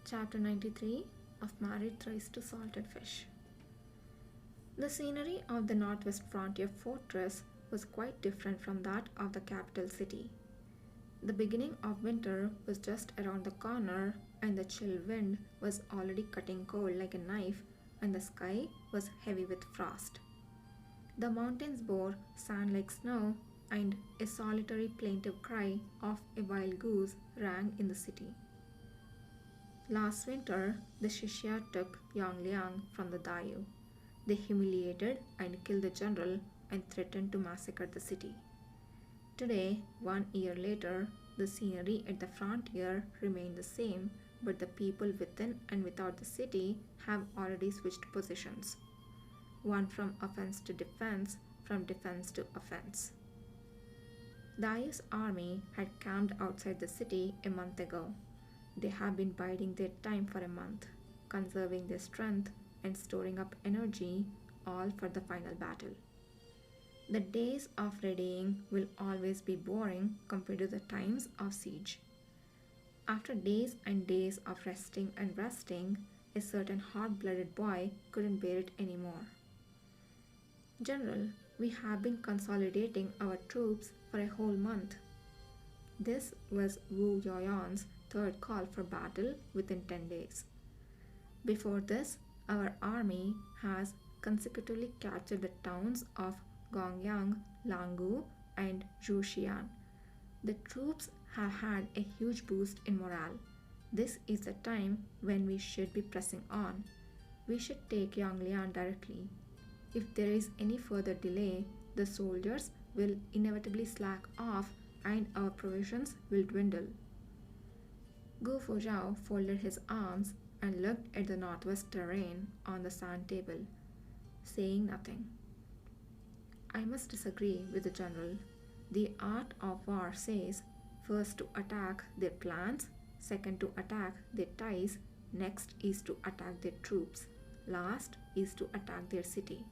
Chapter 93 of Married Thrice to Salted Fish. The scenery of the Northwest Frontier Fortress was quite different from that of the capital city. The beginning of winter was just around the corner, and the chill wind was already cutting cold like a knife, and the sky was heavy with frost. The mountains bore sand like snow, and a solitary plaintive cry of a wild goose rang in the city. Last winter, the Shishya took Yongliang from the Dayu. They humiliated and killed the general and threatened to massacre the city. Today, 1 year later, the scenery at the frontier remained the same, but the people within and without the city have already switched positions. One from offense to defense, from defense to offense. Dayu's army had camped outside the city a month ago. They have been biding their time for a month, conserving their strength and storing up energy, all for the final battle. The days of readying will always be boring compared to the times of siege. After days and days of resting, a certain hot-blooded boy couldn't bear it anymore. General, we have been consolidating our troops for a whole month. This was Wu Yoyon's third call for battle within 10 days. Before this, our army has consecutively captured the towns of Gongyang, Langu, and Zhuxian. The troops have had a huge boost in morale. This is the time when we should be pressing on. We should take Yonglian directly. If there is any further delay, the soldiers will inevitably slack off and our provisions will dwindle. Gu Fuzhao folded his arms and looked at the northwest terrain on the sand table, saying nothing. I must disagree with the general. The art of war says first to attack their plans, second to attack their ties, next is to attack their troops, last is to attack their city.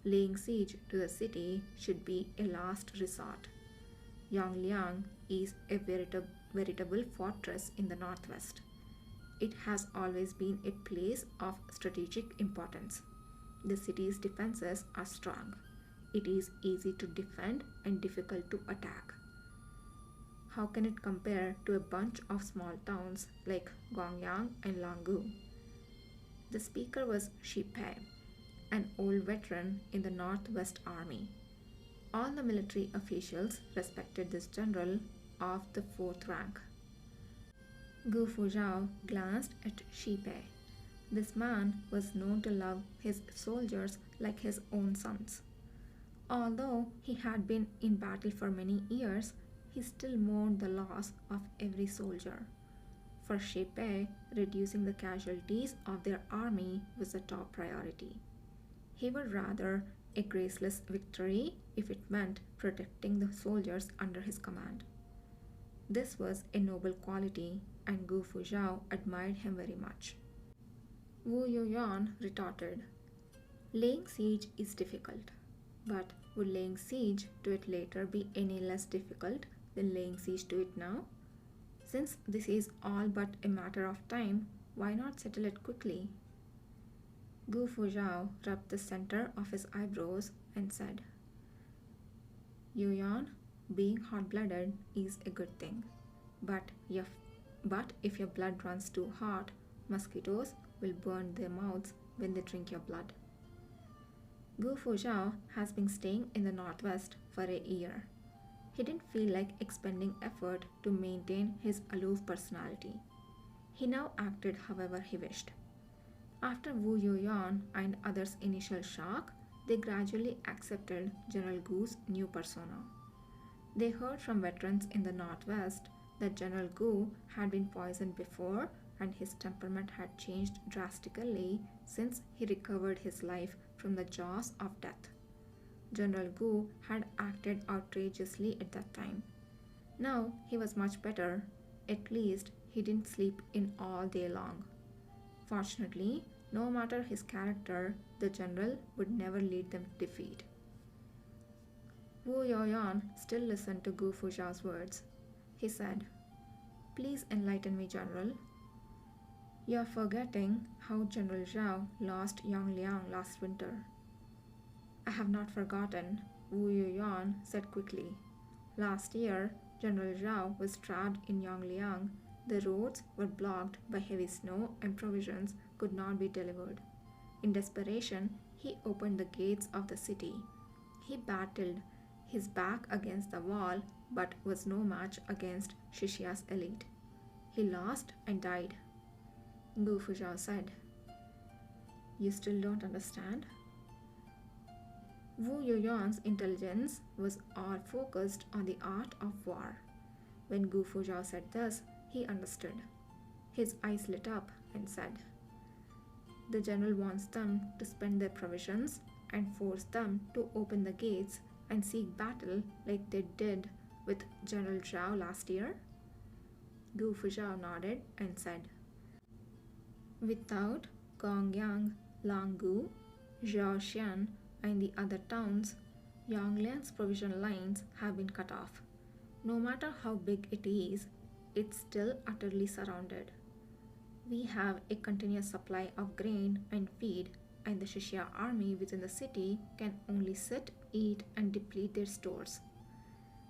Laying siege to the city should be a last resort. Yongliang is a veritable fortress in the northwest. It has always been a place of strategic importance. The city's defenses are strong. It is easy to defend and difficult to attack. How can it compare to a bunch of small towns like Gongyang and Langu? The speaker was Shi Pei, an old veteran in the Northwest Army. All the military officials respected this general of the fourth rank. Gu Fuzhao glanced at Shi Pei. This man was known to love his soldiers like his own sons. Although he had been in battle for many years, he still mourned the loss of every soldier. For Shi Pei, reducing the casualties of their army was the top priority. He would rather a graceless victory if it meant protecting the soldiers under his command. This was a noble quality, and Gu Fuzhao admired him very much. Wu Yoyan retorted, laying siege is difficult, but would laying siege to it later be any less difficult than laying siege to it now? Since this is all but a matter of time, why not settle it quickly? Gu Fuzhao rubbed the center of his eyebrows and said, Yuan, being hot-blooded is a good thing, but if your blood runs too hot, mosquitoes will burn their mouths when they drink your blood. Gu Fuzhao has been staying in the northwest for a year. He didn't feel like expending effort to maintain his aloof personality. He now acted however he wished. After Wu Yuan and others' initial shock, they gradually accepted General Gu's new persona. They heard from veterans in the northwest that General Gu had been poisoned before and his temperament had changed drastically since he recovered his life from the jaws of death. General Gu had acted outrageously at that time. Now he was much better. At least he didn't sleep in all day long. Fortunately, no matter his character, the general would never lead them to defeat. Wu Yoyan still listened to Gu Fuzhao's words. He said, Please enlighten me, General. You're forgetting how General Zhao lost Yongliang last winter. I have not forgotten, Wu Yuan said quickly. Last year, General Zhao was trapped in Yongliang. The roads were blocked by heavy snow and provisions could not be delivered. In desperation, he opened the gates of the city. He battled his back against the wall but was no match against Shishia's elite. He lost and died. Gu Fuzhao said. You still don't understand? Wu Yuan's intelligence was all focused on the art of war. When Gu Fuzhao said this, he understood. His eyes lit up and said, the general wants them to spend their provisions and force them to open the gates and seek battle like they did with General Zhao last year? Gu Fuzhao nodded and said, without Gongyang, Langgu, Zhaoxian, and the other towns, Yongliang's provision lines have been cut off. No matter how big it is, it's still utterly surrounded. We have a continuous supply of grain and feed, and the Shishya army within the city can only sit, eat, and deplete their stores.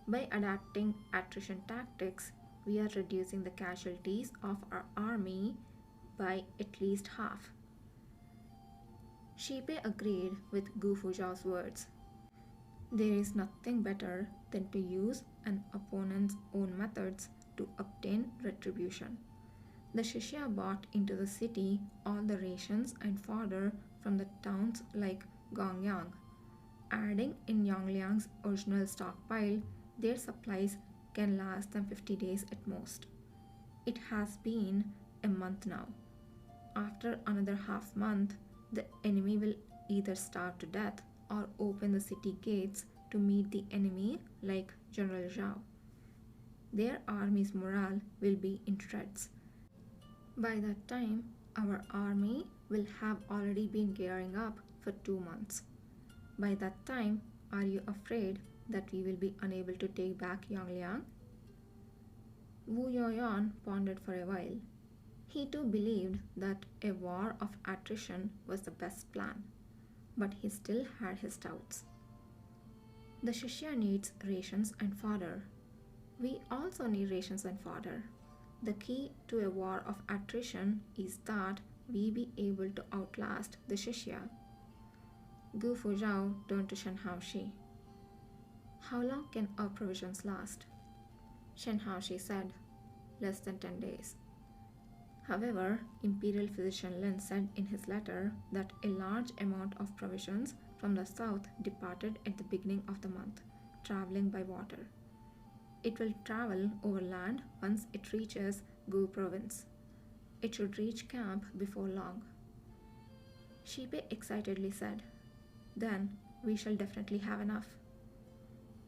By adapting attrition tactics, we are reducing the casualties of our army by at least half. Shipe agreed with Gu Fuzhao's words. There is nothing better than to use an opponent's own methods to obtain retribution. The Shishya bought into the city all the rations and fodder from the towns like Gongyang. Adding in Yongliang's original stockpile, their supplies can last them 50 days at most. It has been a month now. After another half month, the enemy will either starve to death or open the city gates to meet the enemy like General Zhao. Their army's morale will be in shreds. By that time, our army will have already been gearing up for 2 months. By that time, are you afraid that we will be unable to take back Yongliang? Wu Yuan pondered for a while. He too believed that a war of attrition was the best plan, but he still had his doubts. The Shishya needs rations and fodder. We also need rations and fodder. The key to a war of attrition is that we be able to outlast the Shishya. Gu Fuzhao turned to Shen Haoshi. How long can our provisions last? Shen Haoshi said, less than 10 days. However, Imperial Physician Lin said in his letter that a large amount of provisions from the south departed at the beginning of the month, traveling by water. It will travel overland once it reaches Gu province. It should reach camp before long. Shipe excitedly said, then we shall definitely have enough.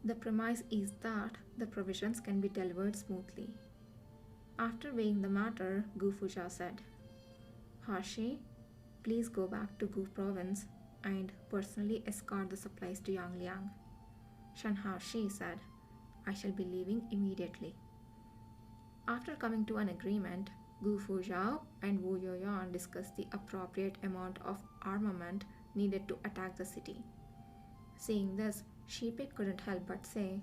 The premise is that the provisions can be delivered smoothly. After weighing the matter, Gu Fuzhao said, Hashi, please go back to Gu province and personally escort the supplies to Yongliang. Shen Haoshi said, I shall be leaving immediately. After coming to an agreement, Gu Fuzhao and Wu Yuan discussed the appropriate amount of armament needed to attack the city. Seeing this, Shipe couldn't help but say,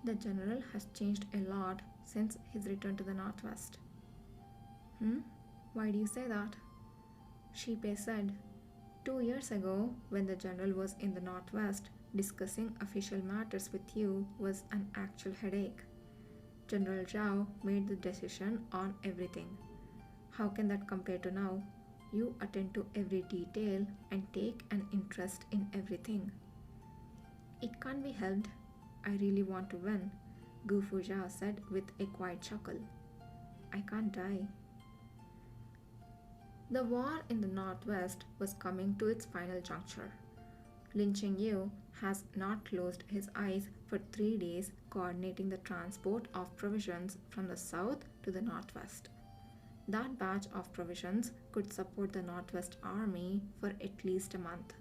the general has changed a lot since his return to the northwest. Why do you say that? Shipe said, 2 years ago, when the general was in the northwest, discussing official matters with you was an actual headache. General Zhao made the decision on everything. How can that compare to now? You attend to every detail and take an interest in everything. It can't be helped. I really want to win, Gu Fuzhao said with a quiet chuckle. I can't die. The war in the northwest was coming to its final juncture. Lin Qingyu has not closed his eyes for 3 days coordinating the transport of provisions from the south to the northwest. That batch of provisions could support the northwest army for at least a month.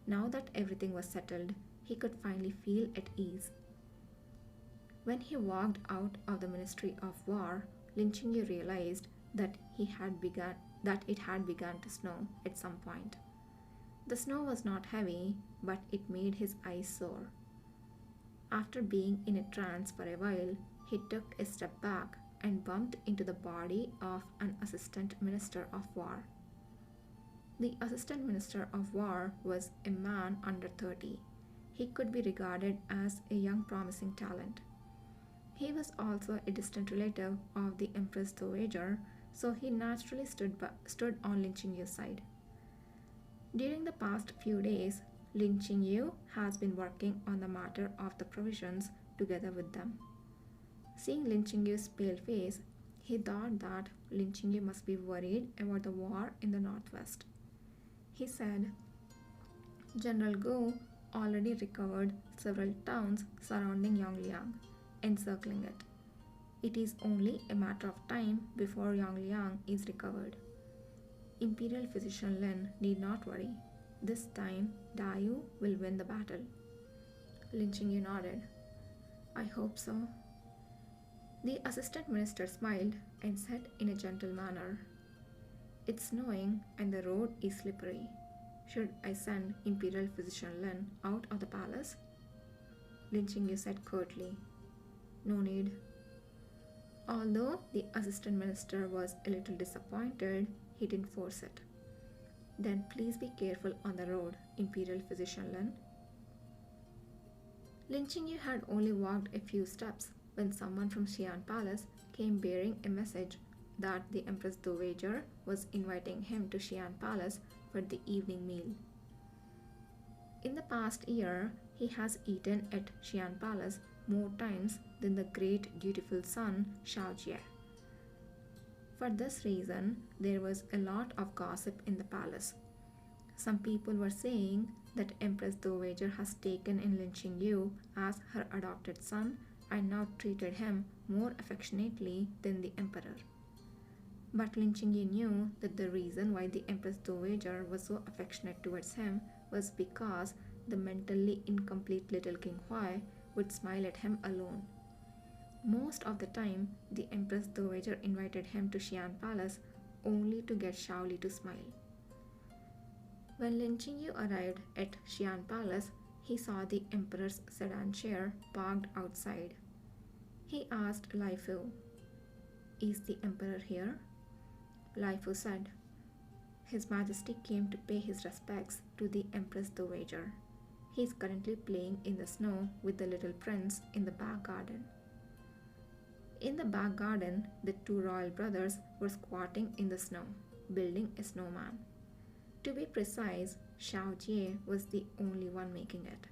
Now that everything was settled, he could finally feel at ease. When he walked out of the Ministry of War, Lin Qingyu realized that it had begun to snow at some point. The snow was not heavy, but it made his eyes sore. After being in a trance for a while, he took a step back and bumped into the body of an assistant minister of war. The assistant minister of war was a man under 30. He could be regarded as a young promising talent. He was also a distant relative of the Empress Dowager, so he naturally stood on Lin Qingyu's side. During the past few days, Lin Qingyu has been working on the matter of the provisions together with them. Seeing Lin Qingyu's pale face, he thought that Lin Qingyu must be worried about the war in the northwest. He said, General Gu already recovered several towns surrounding Yongliang, encircling it. It is only a matter of time before Yongliang is recovered. Imperial physician Lin need not worry. This time, Dayu will win the battle. Lin Qingyu nodded. I hope so. The assistant minister smiled and said in a gentle manner, It's snowing and the road is slippery. Should I send Imperial physician Lin out of the palace? Lin Qingyu said curtly, No need. Although the assistant minister was a little disappointed, he didn't force it. Then please be careful on the road, Imperial physician Lin. Lin Qingyu had only walked a few steps when someone from Xi'an Palace came bearing a message that the Empress Dowager was inviting him to Xi'an Palace for the evening meal. In the past year, he has eaten at Xi'an Palace more times than the great dutiful son Xiaojie. For this reason, there was a lot of gossip in the palace. Some people were saying that Empress Dowager has taken in Lin Qingyu as her adopted son and now treated him more affectionately than the emperor. But Lin Qingyu knew that the reason why the Empress Dowager was so affectionate towards him was because the mentally incomplete little King Huai would smile at him alone. Most of the time, the Empress Dowager invited him to Xi'an Palace only to get Shaoli to smile. When Lin Qingyu arrived at Xi'an Palace, he saw the Emperor's sedan chair parked outside. He asked Lai Fu, Is the Emperor here? Lai Fu said, His Majesty came to pay his respects to the Empress Dowager. He is currently playing in the snow with the little prince in the back garden. In the back garden, the two royal brothers were squatting in the snow, building a snowman. To be precise, Xiaojie was the only one making it.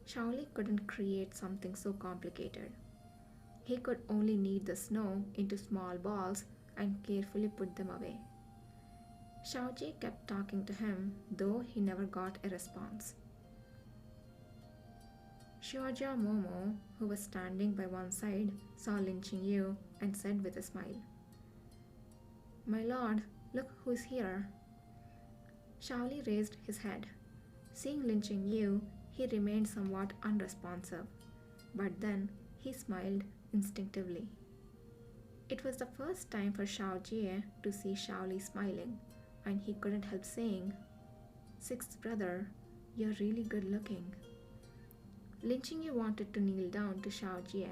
Shaoli couldn't create something so complicated. He could only knead the snow into small balls and carefully put them away. Xiaojie kept talking to him, though he never got a response. Xiaojia Momo, who was standing by one side, saw Lin Qingyu and said with a smile, My lord, look who's here. Shaoli raised his head. Seeing Lin Qingyu, he remained somewhat unresponsive, but then he smiled instinctively. It was the first time for Xiaojie to see Shaoli smiling, and he couldn't help saying, Sixth brother, you're really good looking. Lin Qingyu wanted to kneel down to Xiaojie.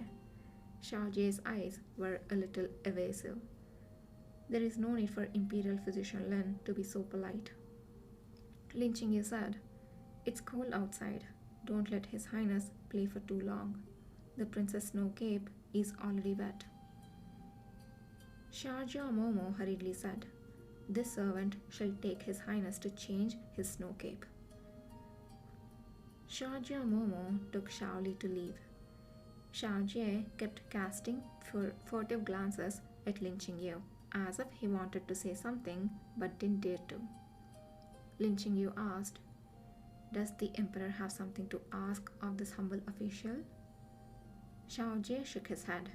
Xiaojie's eyes were a little evasive. There is no need for Imperial physician Lin to be so polite. Lin Qingyu said, It's cold outside. Don't let His Highness play for too long. The princess' snow cape is already wet. Xiaojia Momo hurriedly said, This servant shall take His Highness to change his snow cape. Xiaojia Momo took Shaoli to leave. Xiaojie kept casting furtive glances at Lin Qingyu, as if he wanted to say something but didn't dare to. Lin Qingyu asked, Does the emperor have something to ask of this humble official? Xiaojie shook his head.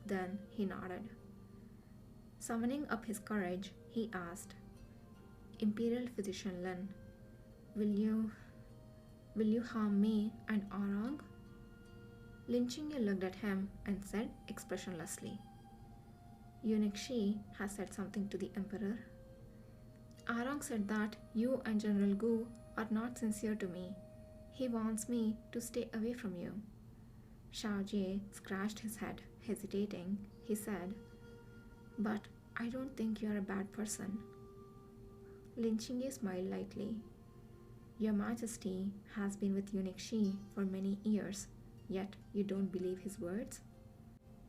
Then he nodded. Summoning up his courage, he asked, Imperial physician Lin, will you harm me and Orang? Lin Qingyu looked at him and said expressionlessly, Eunuch Shi has said something to the emperor. Arang said that you and General Gu are not sincere to me. He wants me to stay away from you. Shao Jie scratched his head, hesitating. He said, "But I don't think you are a bad person." Lin Qingye smiled lightly. "Your Majesty has been with Eunuch Shi for many years, yet you don't believe his words?"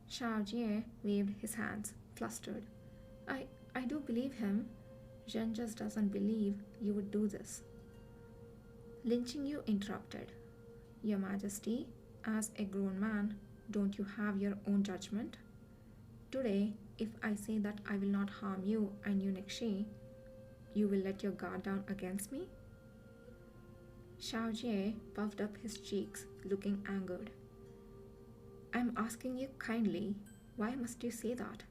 Shao Jie waved his hands, flustered. I do believe him. Zhen just doesn't believe you would do this." Lin Qingyu interrupted. "Your Majesty, as a grown man, don't you have your own judgment? Today, if I say that I will not harm you and Eunuch Shi, you will let your guard down against me?" Shao Jie puffed up his cheeks, looking angered. "I'm asking you kindly. Why must you say that?"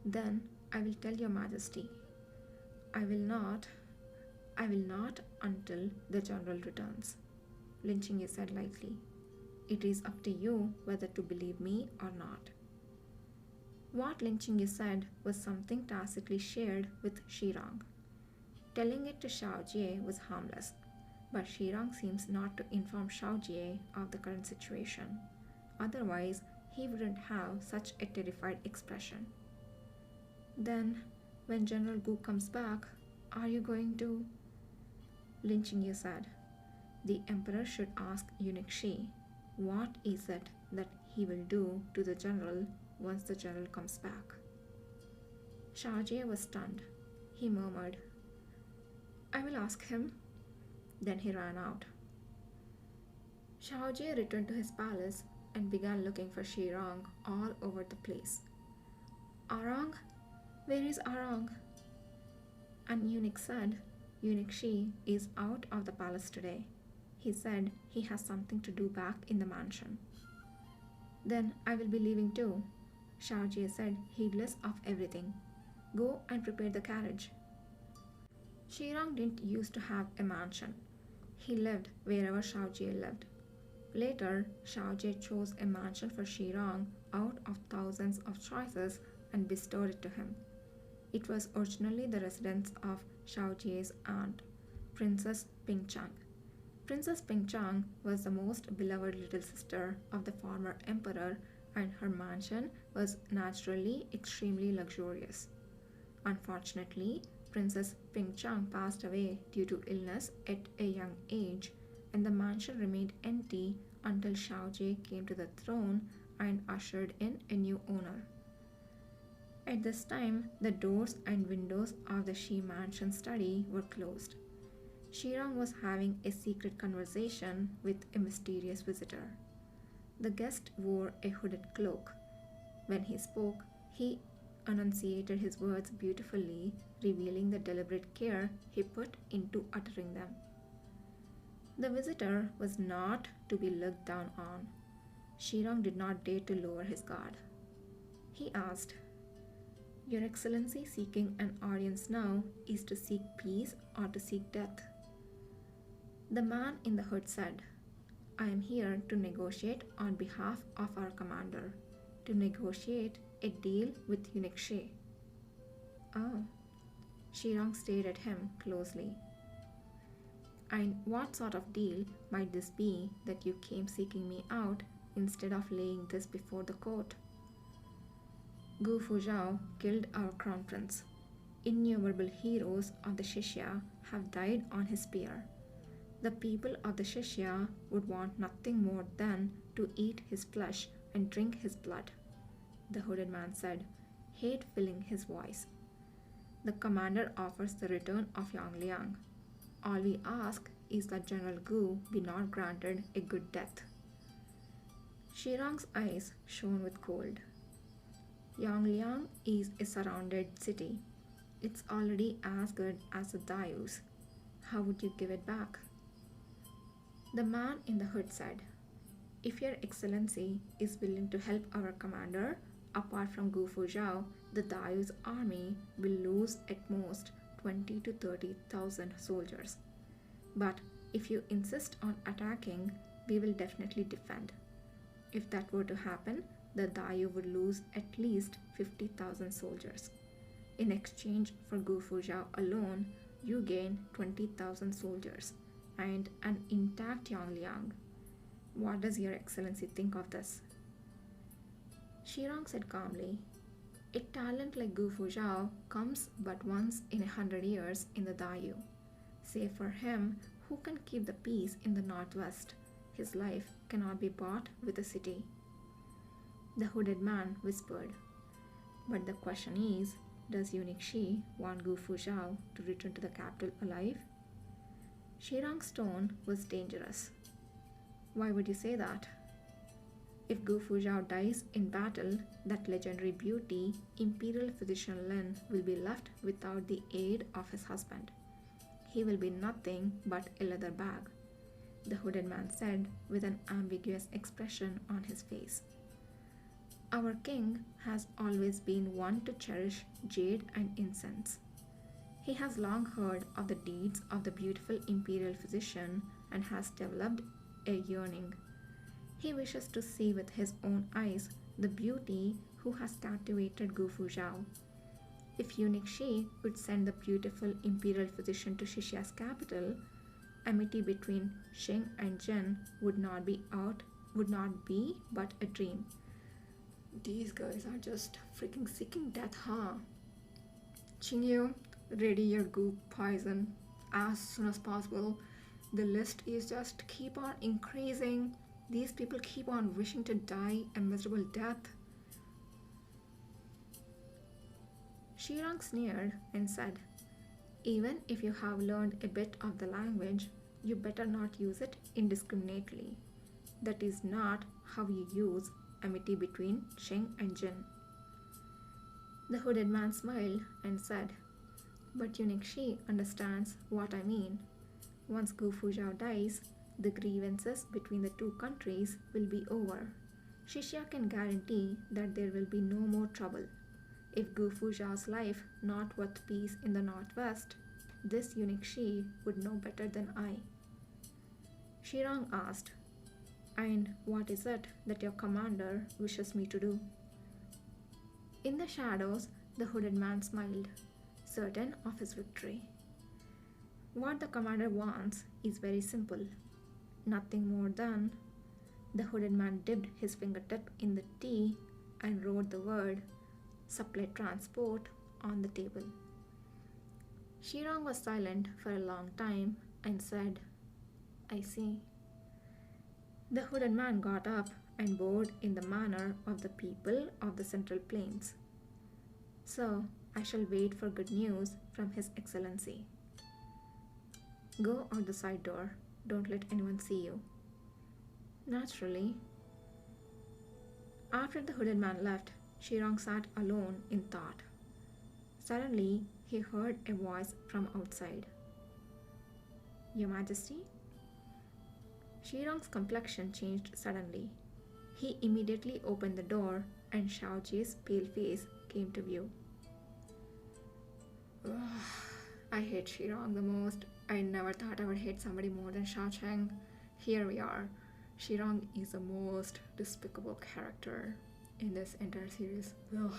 "Then I will tell your Majesty. I will not until the general returns," Lin Qingye said lightly. "It is up to you whether to believe me or not." What Lin Qingye said was something tacitly shared with Shirang. Telling it to Shao Jie was harmless, but Shirang seems not to inform Shao Jie of the current situation. Otherwise, he wouldn't have such a terrified expression. "Then, when General Gu comes back, are you going to?" Lin Qingye said. "The emperor should ask Eunuch Shi what is it that he will do to the general once the general comes back." Shao Jie was stunned. He murmured, "I will ask him." Then he ran out. Shao Jie returned to his palace and began looking for Shirang all over the place. "Arang? Where is Arang?" And Eunuch said, "Eunuch Shi is out of the palace today. He said he has something to do back in the mansion." "Then I will be leaving too," Shao Jie said, heedless of everything. "Go and prepare the carriage." Shirang didn't used to have a mansion. He lived wherever Shao Jie lived. Later, Shao Jie chose a mansion for Shirang out of thousands of choices and bestowed it to him. It was originally the residence of Shao Jie's aunt, Princess Pingchang. Princess Pingchang was the most beloved little sister of the former emperor, and her mansion was naturally extremely luxurious. Unfortunately, Princess Pingchang passed away due to illness at a young age, and the mansion remained empty until Shao Jie came to the throne and ushered in a new owner. At this time, the doors and windows of the Shi mansion study were closed. Shirang was having a secret conversation with a mysterious visitor. The guest wore a hooded cloak. When he spoke, he enunciated his words beautifully, revealing the deliberate care he put into uttering them. The visitor was not to be looked down on. Shirang did not dare to lower his guard. He asked, "Your Excellency seeking an audience now is to seek peace or to seek death?" The man in the hood said, "I am here to negotiate on behalf of our commander, to negotiate a deal with Eunuch Shi." "Oh." Shirang stared at him closely. "And what sort of deal might this be that you came seeking me out instead of laying this before the court?" "Gu Fuzhao killed our crown prince. Innumerable heroes of the Shishya have died on his spear. The people of the Shishya would want nothing more than to eat his flesh and drink his blood," the hooded man said, hate filling his voice. "The commander offers the return of Yang Liang. All we ask is that General Gu be not granted a good death." Shirang's eyes shone with cold. "Yang Liang is a surrounded city. It's already as good as the Dayus. How would you give it back?" The man in the hood said, "If your Excellency is willing to help our commander, apart from Gu Fuzhao, the Dayu's army will lose at most 20 to 30,000 soldiers. But if you insist on attacking, we will definitely defend. If that were to happen, the Dayu would lose at least 50,000 soldiers. In exchange for Gu Fuzhou alone, you gain 20,000 soldiers and an intact Yongliang. What does Your Excellency think of this? Shirong said calmly, a talent like Gu Fuzhou comes but once in 100 years in the Dayu. Save for him, who can keep the peace in the northwest? His life cannot be bought with a city. The hooded man whispered, but the question is, does Eunuch Shi want Gu Fuzhou to return to the capital alive? Shirang's tone was dangerous. Why would you say that? If Gu Fuzhou dies in battle, that legendary beauty, Imperial Physician Lin, will be left without the aid of his husband. He will be nothing but a leather bag, the hooded man said with an ambiguous expression on his face. Our king has always been one to cherish jade and incense. He has long heard of the deeds of the beautiful imperial physician and has developed a yearning. He wishes to see with his own eyes the beauty who has captivated Gu Fuzhou. If Eunuch Shi would send the beautiful imperial physician to Shishia's capital, amity between Sheng and Zhen would not be but a dream. These guys are just freaking seeking death, huh? Qingyu, ready your goop poison as soon as possible. The list is just keep on increasing. These people keep on wishing to die a miserable death. Shirang sneered and said, even if you have learned a bit of the language, you better not use it indiscriminately. That is not how you use amity between Sheng and Jin. The hooded man smiled and said, but Eunuch Shi understands what I mean. Once Gu Fuzhou dies, the grievances between the two countries will be over. Shishia can guarantee that there will be no more trouble. If Gu Fuzhou's life not worth peace in the northwest, this Eunuch Shi would know better than I. Shirang asked, and what is it that your commander wishes me to do? In the shadows, the hooded man smiled, certain of his victory. What the commander wants is very simple. Nothing more than. The hooded man dipped his fingertip in the tea and wrote the word supply transport on the table. Shirang was silent for a long time and said, I see. The hooded man got up and bowed in the manner of the people of the Central Plains. So, I shall wait for good news from His Excellency. Go out the side door. Don't let anyone see you. Naturally. After the hooded man left, Shirang sat alone in thought. Suddenly, he heard a voice from outside. Your Majesty? Shirang's complexion changed suddenly. He immediately opened the door and Shaoji's pale face came to view. Ugh, I hate Shirang the most. I never thought I would hate somebody more than Shao Cheng. Here we are. Shirang is the most despicable character in this entire series. Ugh.